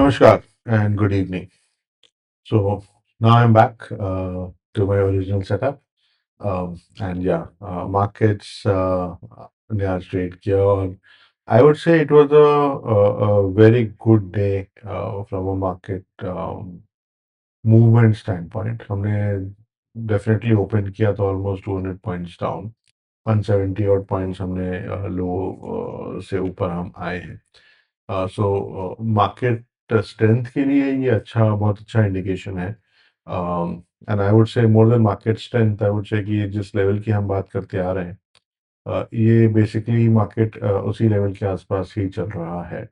Namaskar and good evening. So now I'm back to my original setup. And yeah, markets they are straight here. I would say it was a very good day from a market movement standpoint. हमने definitely open किया तो almost 200 points down. 170 odd points हमने लो से ऊपर हम आए हैं. So market strength के लिए ये बहुत अच्छा इंडिकेशन है. And I would say more than market strength, I would say कि जिस लेवल की हम बात करते आ रहे हैं, ये बेसिकली मार्केट उसी लेवल के आसपास ही चल रहा है.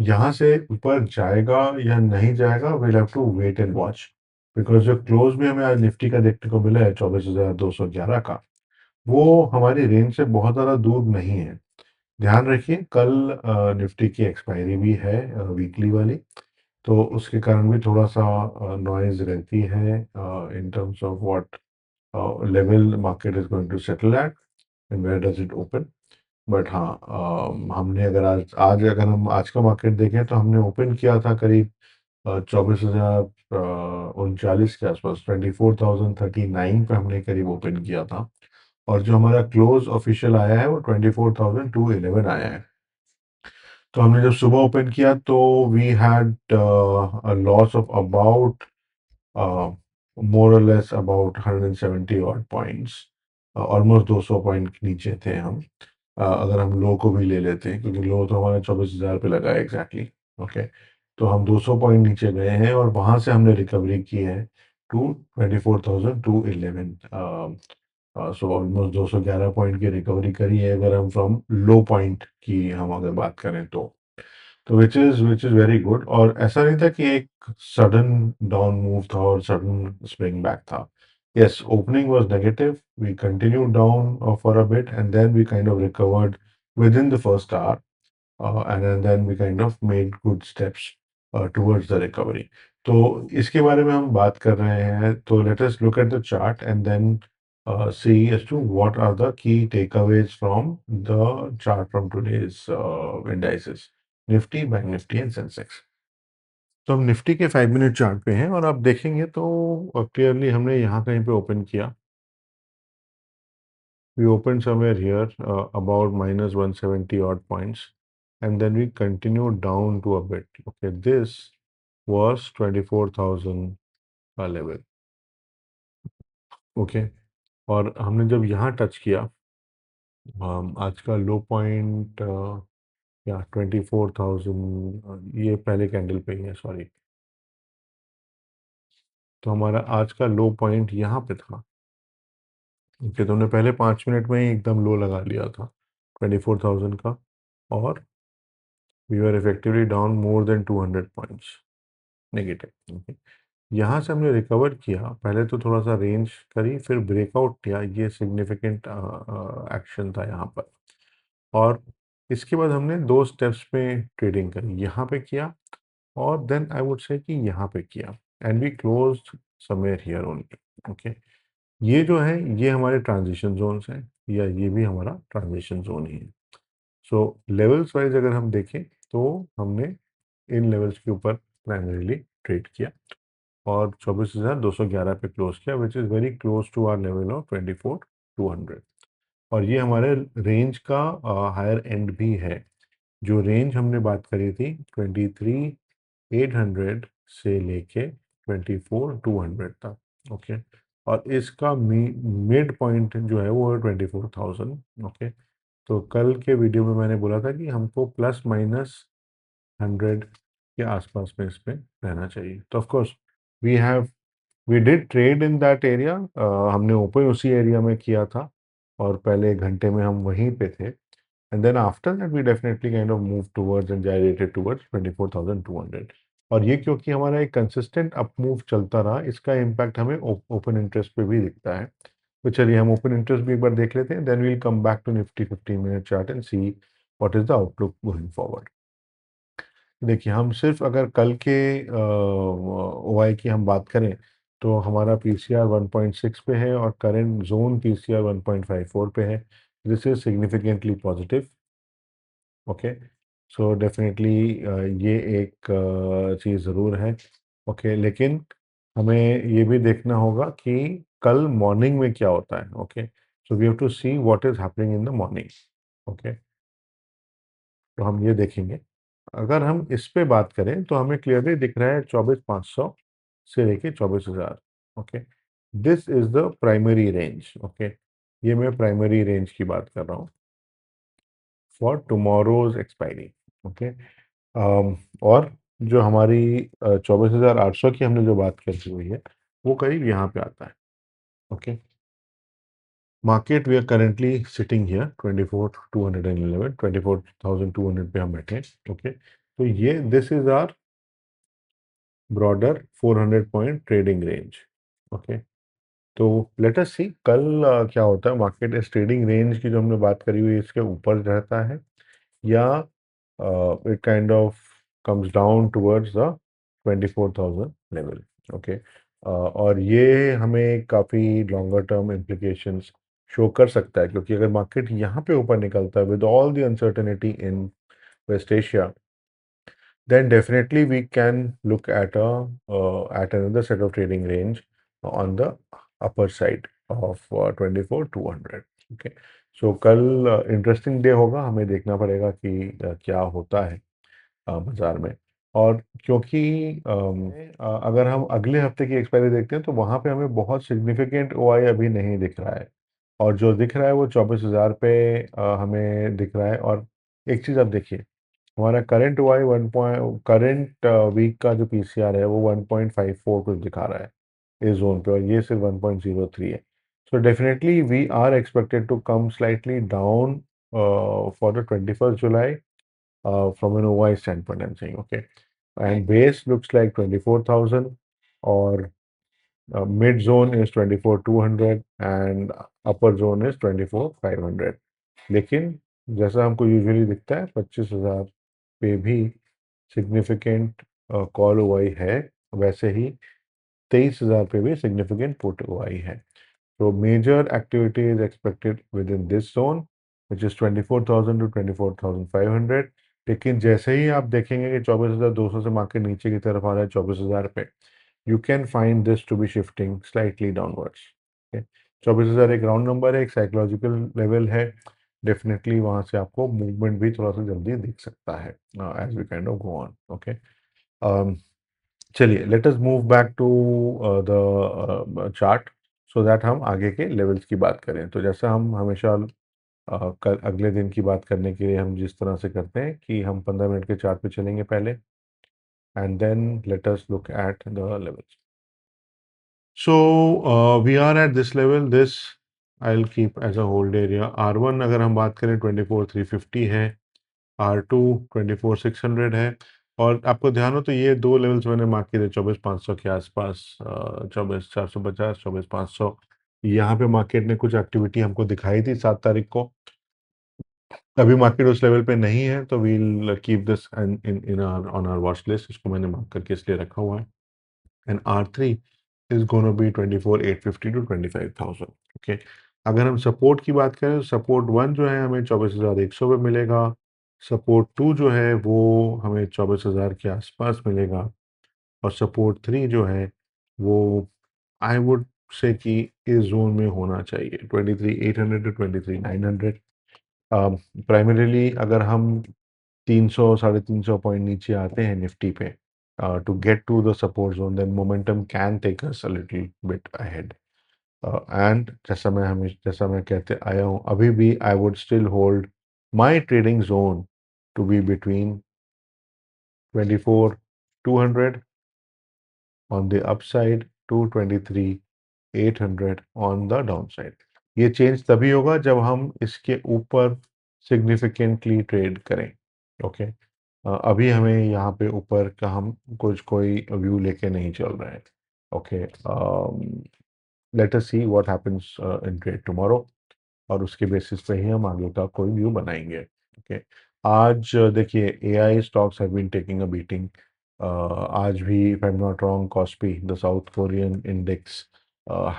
यहाँ से ऊपर जाएगा या नहीं जाएगा, will have to wait and watch. Because जो क्लोज भी हमें आज निफ्टी का देखने को मिला है 24,211 का, वो हमारी रेंज से बहुत ज़्यादा दूर नहीं है. ध्यान रखिए, कल निफ्टी की एक्सपायरी भी है वीकली वाली, तो उसके कारण भी थोड़ा सा नॉइज रहती है in terms of what level market is going to settle at and where does it open. But हाँ, हमने अगर आज आज अगर हम आज का मार्केट देखें तो हमने ओपन किया था करीब 24,039 के आसपास. 24,039 पे हमने करीब ओपन किया था, और जो हमारा क्लोज ऑफिशियल आया है वो 24,211 आया है. तो हमने जब सुबह ओपन किया तो we had loss of about more और less about 170 odd points. Almost 200 point नीचे थे हम. अगर हम लो को भी ले लेते हैं, क्योंकि लो तो हमारा 24,000 पे लगा है एग्जैक्टली. ओके, तो हम 200 पॉइंट नीचे गए हैं और वहां से हमने रिकवरी की है टू 24,211. सो ऑलमोस्ट 211 पॉइंट की रिकवरी करी है अगर हम फ्रॉम लो पॉइंट की हम अगर बात करें तो विच इज वेरी गुड. और ऐसा नहीं था कि एक सडन डाउन मूव था और सडन स्विंग बैक था. Yes, opening was negative, we continued down for a bit and then we kind of recovered within the first hour, and then we kind of made good steps towards the recovery. तो इसके बारे में हम बात कर रहे हैं, तो let us look at the chart and then see as to what are the key takeaways from the chart from today's indices, Nifty, Bank Nifty and Sensex. तो हम निफ्टी के 5 मिनट चार्ट पे हैं और आप देखेंगे तो क्लियरली हमने यहाँ कहीं पे ओपन किया. We opened somewhere here, about minus 170 odd points, and then we continued down to a bit. Okay, this was 24,000 level. Okay, और हमने जब यहाँ टच किया, आज का लो पॉइंट या 24,000, ये पहले कैंडल पे ही है, सॉरी. तो हमारा आज का लो पॉइंट यहाँ पे था. ओके, तो हमने पहले 5 मिनट में ही एकदम लो लगा लिया था 24,000 का, और we are effectively down more than 200 points negative. Okay, यहाँ से हमने रिकवर किया. पहले तो थोड़ा सा रेंज करी, फिर ब्रेकआउट किया. ये सिग्निफिकेंट एक्शन था यहाँ पर. और इसके बाद हमने दो स्टेप्स में ट्रेडिंग करी. यहाँ पे किया और देन आई वुड से कि यहाँ पे किया, and we closed somewhere here only. Okay, ये जो है ये हमारे ट्रांजिशन जोन्स हैं, या ये भी हमारा ट्रांजिशन जोन ही है. सो लेवल्स वाइज अगर हम देखें तो हमने इन लेवल्स के ऊपर प्राइमरीली ट्रेड किया और 24,211 पे क्लोज किया, which is very close to our level of 24,200. और ये हमारे रेंज का हायर एंड भी है. जो रेंज हमने बात करी थी 23,800 से लेके 24,200 तक. ओके, और इसका मिड पॉइंट जो है वो है 24,000. ओके, तो कल के वीडियो में मैंने बोला था कि हमको प्लस माइनस 100 के आसपास में इसमें रहना चाहिए. तो of course we have we did trade in that area. हमने ओपन उसी एरिया में किया था और पहले 1 घंटे में हम वहीं पे थे, and then after that we definitely kind of move towards and gyrated towards 24,200. और ये क्योंकि हमारा एक कंसिस्टेंट अप मूव चलता रहा, इसका इम्पैक्ट हमें ओपन इंटरेस्ट पे भी दिखता है. तो चलिए हम ओपन इंटरेस्ट भी एक बार देख लेते हैं, then we'll come back to Nifty 15 minute chart and see what is the outlook going forward. देखिए, हम सिर्फ अगर कल के ओआई की हम बात करें तो हमारा पीसीआर 1.6 पे है और करंट जोन पीसीआर 1.54 पे है. This is significantly positive. Okay, so definitely ये एक चीज़ ज़रूर है। ओके, लेकिन हमें ये भी देखना होगा कि कल मॉर्निंग में क्या होता है। Okay, so we have to see what is happening in the morning. Okay, तो हम ये देखेंगे। अगर हम इस पे बात करें तो हमें क्लियरली दिख रहा है 24,500 से लेके 24,000। Okay, this is the primary range. Okay, ये मैं प्राइमरी रेंज की बात कर रहा हूँ फॉर टुमारोज एक्सपायरी। ओके, और जो हमारी 24,800 की हमने जो बात करी हुई है वो करीब यहाँ पे आता है। Okay, market we are currently sitting here 24,211, 24,200 पे हम बैठे हैं। ओके, तो ये this is our broader 400 point trading range. Okay, तो लेट अस सी कल क्या होता है। मार्केट इस ट्रेडिंग रेंज की जो हमने बात करी हुई है इसके ऊपर रहता है या it kind of comes down towards the 24,000 level. Okay, और ये हमें काफ़ी लॉन्गर टर्म इम्प्लीकेशंस शो कर सकता है, क्योंकि अगर मार्केट यहाँ पे ऊपर निकलता है with all the uncertainty in West Asia, then definitely we can look at another set of trading range on the upper side of 24,200। Okay, सो कल इंटरेस्टिंग डे होगा, हमें देखना पड़ेगा कि क्या होता है बाजार में। और क्योंकि अगर हम अगले हफ्ते की एक्सपायरी देखते हैं तो वहाँ पे हमें बहुत सिग्निफिकेंट ओआई अभी नहीं दिख रहा है, और जो दिख रहा है वो 24,000 पे हमें दिख रहा है। और एक चीज़ आप देखिए, हमारा करंट वाई 1 करंट वीक का जो पीसीआर है वो 1.54 कुछ दिखा रहा है इस जोन पे, और ये सिर्फ 1.03 है। So definitely we are expected to come slightly down for the 21st July from an OI standpoint, I'm saying, okay. And base looks like 24,000, or mid zone is 24,200 and upper zone is 24,500। लेकिन जैसा हमको usually दिखता है 25,000 पे भी significant call OI है, वैसे ही 23,000 पे भी सिग्निफिकेंट पुट ओआई है। So major activity is expected within this zone, which is 24,000 to 24,500। लेकिन जैसे ही आप देखेंगे कि 24,200 से मार्केट नीचे की तरफ आ रहा है 24,000 पे, you can find this to be shifting slightly downwards. 24,000 एक राउंड नंबर है, एक साइकोलॉजिकल लेवल है। डेफिनेटली वहां से आपको मूवमेंट भी थोड़ा सा जल्दी दिख सकता है as we kind of go on. Okay, चलिए let us move back to the chart so that हम आगे के लेवल्स की बात करें। तो जैसा हम हमेशा कल अगले दिन की बात करने के लिए हम जिस तरह से करते हैं कि हम 15 मिनट के चार्ट पे चलेंगे पहले, and then let us look at the levels. So we are at this level, this I will keep as a hold area. R1 अगर हम बात करें 24,350 है, R2 24,600 है। और आपको ध्यान हो तो ये दो लेवल्स मैंने मार्क किए थे 24,500 के आसपास, 24,450, 24,500। यहाँ पे मार्केट ने कुछ एक्टिविटी हमको दिखाई थी 7 तारीख को। अभी मार्केट उस लेवल पे नहीं है, तो we'll keep this in in on our watch list. इसको मैंने मार्क करके इसलिए रखा हुआ है। And R3 is gonna be 24,850 to 25,000। Okay, अगर हम सपोर्ट की बात करें तो सपोर्ट 1 जो है हमें 24,100 पे मिलेगा। सपोर्ट 2 जो है वो हमें 24,000 के आसपास मिलेगा। और सपोर्ट 3 जो है वो आई वुड से कि इस जोन में होना चाहिए 23,800 टू 23,900। प्राइमरीली अगर हम 300 350 पॉइंट नीचे आते हैं निफ्टी पे to get to the support zone, then momentum can take us a little bit ahead. And जैसा मैं कहते आया हूँ अभी भी, I would still hold my trading zone to be between 24,200 on the upside to 23,800 on the downside। ये change तभी होगा जब हम इसके ऊपर सिग्निफिकेंटली ट्रेड करें। ओके, अभी हमें यहाँ पे ऊपर का हम कोई व्यू लेके नहीं चल रहे हैं। Okay, late us see what happens in trade tomorrow, और उसके बेसिस पे ही हम आगे का कोई व्यू बनाएंगे। ओके, आज देखिए AI stocks have been taking a beating. आज भी if I am not wrong KOSPI the South Korean index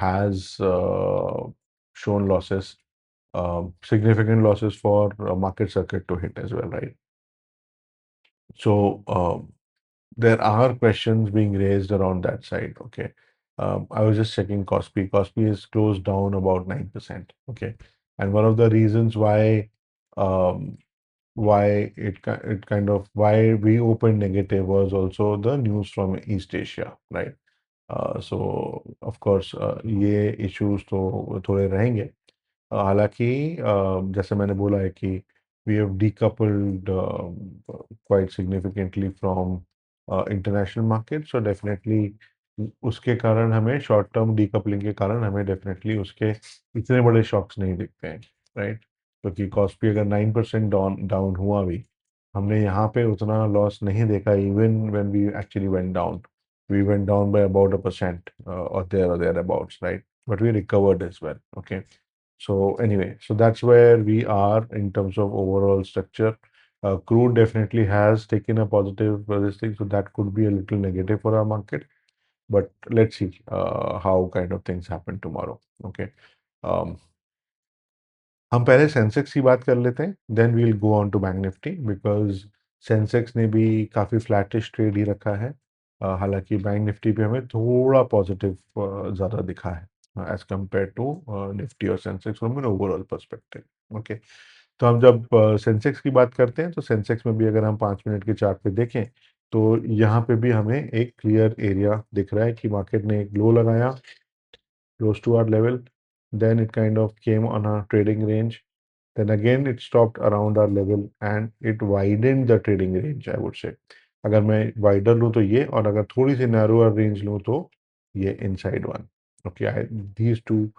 has shown losses, significant losses for market circuit to hit as well, right? So there are questions being raised around that side. Okay. I was just checking Kospi. Kospi is closed down about 9%. Okay. And one of the reasons um, it kind of why we opened negative was also the news from East Asia, right? So of course ये issues तो थोड़े रहेंगे. हालांकि जैसे मैंने बोला है कि we have decoupled quite significantly from international market, so definitely उसके कारण हमें शॉर्ट टर्म डीकपलिंग के कारण हमें डेफिनेटली उसके इतने बड़े शॉक्स नहीं दिखते हैं, राइट? क्योंकि कॉस्पी अगर 9% डाउन डाउन हुआ भी, हमने यहाँ पे उतना लॉस नहीं देखा even when we actually went down. We went down by about a percent or thereabouts, right? But we recovered as well. Okay. So anyway, so that's where we are in terms of overall structure. Crude definitely has taken a positive this thing, so that could be a little negative for our market. But let's see how kind of things happen tomorrow. Okay. Um, हम पहले Sensex की बात कर लेते हैं, then we'll go on to bank Nifty because Sensex ने भी काफ़ी फ्लैटिश ट्रेड ही रखा है. हालांकि बैंक निफ्टी पे हमें थोड़ा पॉजिटिव ज़्यादा दिखा है एज कंपेयर टू निफ्टी और Sensex from an overall perspective. Okay. तो हम जब सेंसेक्स की बात करते हैं तो सेंसेक्स में भी अगर हम 5 मिनट के चार्ट पे देखें तो यहाँ पे भी हमें एक क्लियर एरिया दिख रहा है कि मार्केट ने एक लो लगाया close to our level, then it kind of came on a trading range, then again it stopped around our level and it widened the trading range, I would say. अगर मैं wider लूँ तो ये, और अगर थोड़ी सी narrower range लूँ तो ये inside one. Okay, these two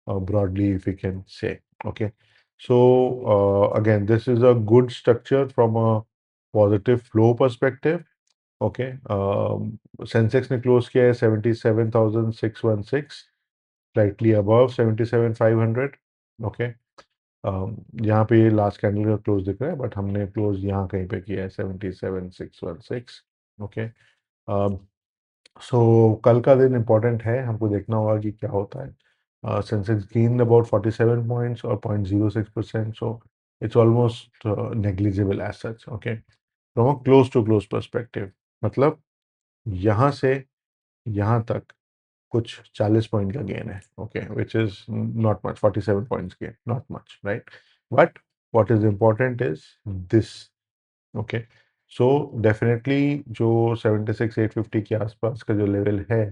broadly if we can say. Okay, so again this is a good structure from a positive flow perspective. Okay. Sensex ने क्लोज किया है 77,616, स्लाइटली अबव 77,500. ओके. यहाँ पे ये last candle का close दिख रहा है बट हमने क्लोज यहाँ कहीं पे किया है 77,616. ओके. सो कल का दिन इम्पोर्टेंट है, हमको देखना होगा कि क्या होता है. सेंसेक्स गेन अबाउट 47 पॉइंट्स और 0.06%, so it's almost negligible as such. Okay. From a close to close perspective, मतलब यहाँ से यहाँ तक कुछ 40 पॉइंट का गेन है. Okay, which is not much. 47 points gain, not much, right? But what is important is this. Okay. So definitely जो 76,850 के आसपास का जो लेवल है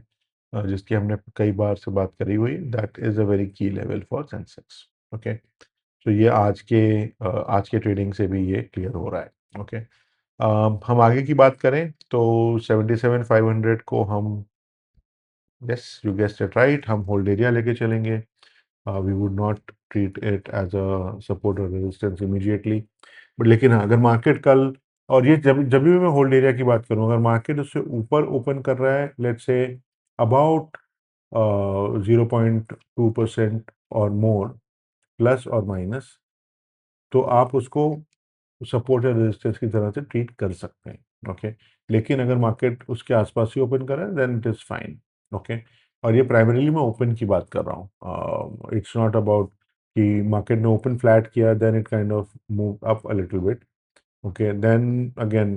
जिसकी हमने कई बार से बात करी हुई, दैट इज अ वेरी की लेवल फॉर सेंसेक्स. ओके. तो ये आज के ट्रेडिंग से भी ये क्लियर हो रहा है. ओके. हम आगे की बात करें तो 77,500 को हम, yes you guessed it right, हम होल्ड एरिया लेके चलेंगे. We would not treat it as a support और रेजिस्टेंस इमीडिएटली. बट लेकिन हाँ, अगर मार्केट कल, और ये जब जब भी मैं होल्ड एरिया की बात करूँ, अगर मार्केट उससे ऊपर ओपन कर रहा है, लेट्स से अबाउट 0.2% और मोर, प्लस और माइनस, तो आप उसको सपोर्ट या रेजिस्टेंस की तरह से ट्रीट कर सकते हैं. ओके. लेकिन अगर मार्केट उसके आसपास ही ओपन कर रहा है then it is fine. Okay. और ये प्राइमरीली मैं ओपन की बात कर रहा हूँ. इट्स नॉट अबाउट कि मार्केट ने ओपन फ्लैट किया then it kind of move up a little bit. Okay. Then again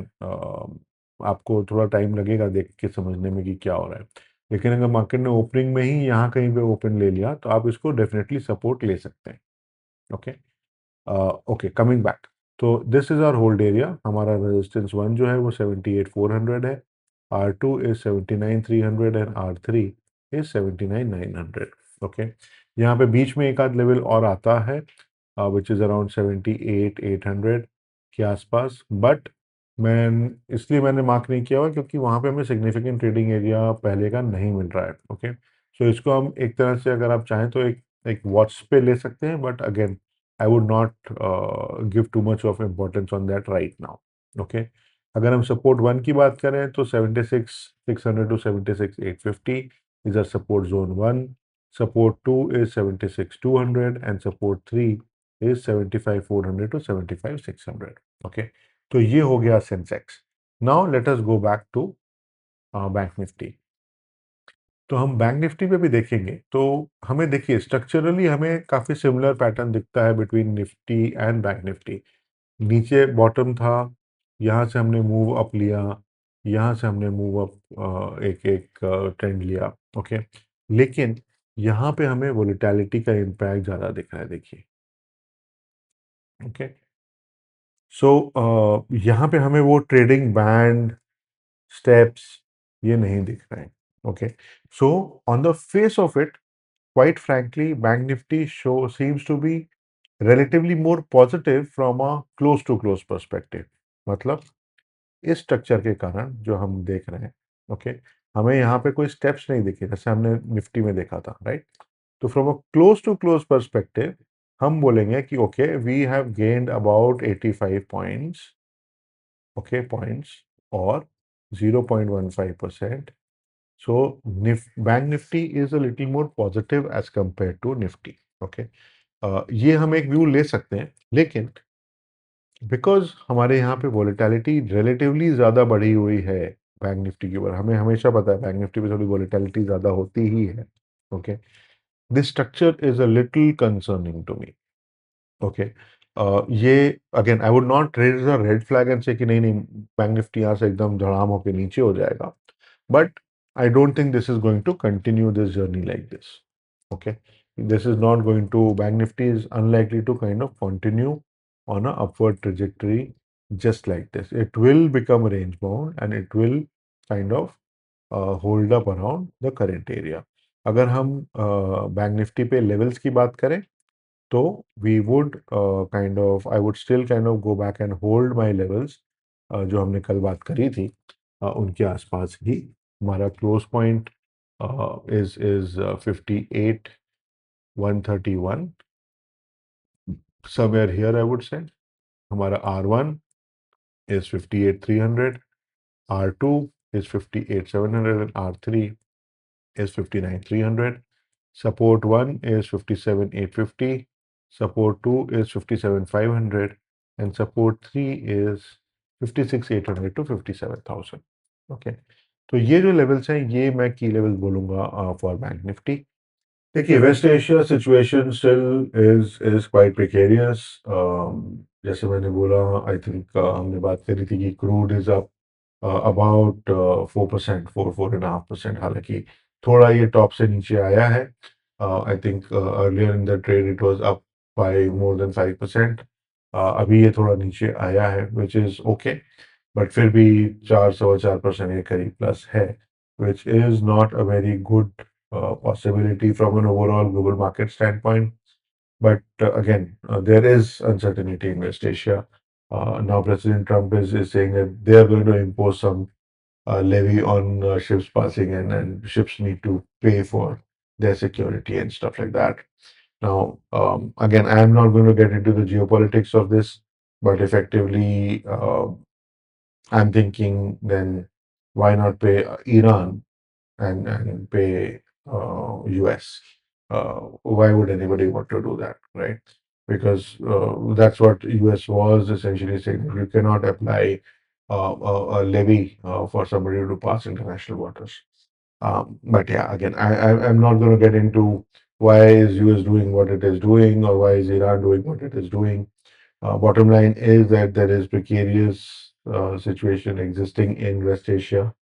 आपको थोड़ा टाइम लगेगा देख के समझने में कि क्या हो रहा है. लेकिन अगर मार्केट ने ओपनिंग में ही यहाँ कहीं पे ओपन ले लिया तो आप इसको डेफिनेटली सपोर्ट ले सकते हैं. ओके. Okay, coming back. तो this is our hold area. हमारा रेजिस्टेंस 1 जो है वो 78,400 है, R2 is 79,300 and R3 is 79,900. Okay. यहाँ पे बीच में एक आध लेवल और आता है विच इज़ अराउंड 78,800 के आसपास, बट मैं इसलिए मैंने मार्क नहीं किया हुआ क्योंकि वहाँ पे हमें सिग्निफिकेंट ट्रेडिंग एरिया पहले का नहीं मिल रहा है. ओके. सो इसको हम एक तरह से अगर आप चाहें तो एक एक वॉच पे ले सकते हैं, but again I would not give too much of importance on that right now. Okay. अगर हम सपोर्ट 1 की बात करें तो 76,600 to 76,850 is our support zone 1. Support 2 is 76,200 and support 3 is 75,400 to 75,600. Okay. तो ये हो गया Sensex. Now let us go back to bank Nifty. तो हम बैंक निफ्टी पे भी देखेंगे तो हमें देखिए स्ट्रक्चरली हमें काफ़ी सिमिलर पैटर्न दिखता है between Nifty and bank Nifty. नीचे बॉटम था, यहाँ से हमने मूव अप लिया, यहाँ से हमने मूव अप एक एक ट्रेंड लिया, ओके। लेकिन यहाँ पे हमें वोलेटिलिटी का इम्पैक्ट ज़्यादा दिख रहा है, देखिए, ओके। सो यहाँ पे हमें वो ट्रेडिंग बैंड, स्टेप्स, ये नहीं दिख रहे हैं, okay. So on the face of it, quite frankly, Bank Nifty seems to be relatively more positive from a close to close perspective. मतलब इस स्ट्रक्चर के कारण जो हम देख रहे हैं, ओके, हमें यहाँ पे कोई स्टेप्स नहीं दिखे जैसे हमने निफ्टी में देखा था, राइट। तो from a close to close perspective हम बोलेंगे कि okay, we have gained about 85 points, okay, points, और 0.15%. So Bank Nifty is a little more positive as compared to Nifty. Okay. ये हम एक व्यू ले सकते हैं, लेकिन बिकॉज हमारे यहाँ पे वॉलेटिलिटी रिलेटिवली ज़्यादा बढ़ी हुई है बैंक निफ्टी के ऊपर, हमें हमेशा पता है बैंक निफ्टी पे थोड़ी वॉलेटिलिटी ज़्यादा होती ही है, okay. This structure is a little concerning to me, okay. ये again I would not raise a red flag and say कि नहीं नहीं बैंक निफ्टी यहाँ से एकदम धड़ाम होकर नीचे हो जाएगा, but I don't think this is going to continue this journey like this. Okay, this is not going to, Bank Nifty is unlikely to kind of continue on a upward trajectory just like this. It will become range bound and it will kind of hold up around the current area. अगर हम bank Nifty पे levels की बात करें तो we would kind of, I would still kind of go back and hold my levels जो हमने कल बात करी थी, उनके आसपास ही हमारा close point is 58,131, somewhere here I would say. हमारा R1 is 58,300, R2 is 58,700 and R3 is 59,300. Support 1 is 57,850. Support 2 is 57,500. And support 3 is 56,800 to 57,000. Okay, तो ये जो लेवल्स हैं ये मैं की लेवल्स बोलूँगा फॉर बैंक निफ्टी। देखिए, West Asia situation still is quite precarious. जैसे मैंने बोला, आई थिंक हमने बात करी थी कि क्रूड इज अप अबाउट 4%, 4.5%। हालांकि थोड़ा ये टॉप से नीचे आया है। I think earlier in the trade it was up by more than 5%। अभी ये थोड़ा नीचे आया है, विच इज ओके, बट फिर भी 4.25% के करीब प्लस है, which is not a very good possibility from an overall global market standpoint. But again, there is uncertainty in West Asia. Now, President Trump is saying that they are going to impose some levy on ships passing in, and ships need to pay for their security and stuff like that. Now, again, I am not going to get into the geopolitics of this, but effectively, I'm thinking then why not pay Iran and pay US? Why would anybody want to do that, right? Because that's what US was essentially saying, that you cannot apply a levy for somebody to pass international waters. But yeah, again, I'm not going to get into why is US doing what it is doing or why is Iran doing what it is doing. Bottom line is that there is precarious situation existing in West Asia,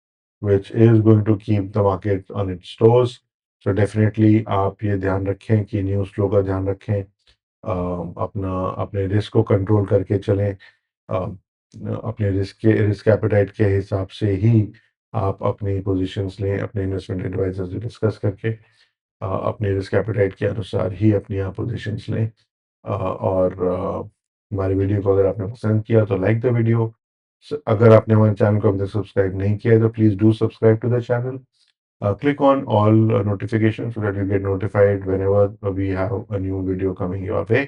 which is going to keep the market on its toes. So definitely आप ये ध्यान रखें कि news flow का ध्यान रखें, अपना अपने रिस्क को कंट्रोल करके चलें, अपने रिस्क एपेटाइट के हिसाब से ही आप अपनी पोजीशंस लें, अपने इन्वेस्टमेंट एडवाइजर से डिस्कस करके अपने रिस्क एपेटाइट के अनुसार ही अपनी आप पोजीशंस लें। और हमारे वीडियो को अगर आपने पसंद किया तो लाइक द वीडियो। अगर आपने हमारे चैनल को अभी तक सब्सक्राइब नहीं किया है तो please do subscribe to the channel. Click on all notifications so that you get notified whenever we have a new video coming your way.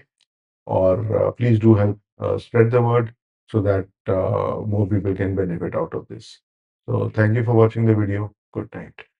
Or please do help spread the word so that more people can benefit out of this. So thank you for watching the video. Good night.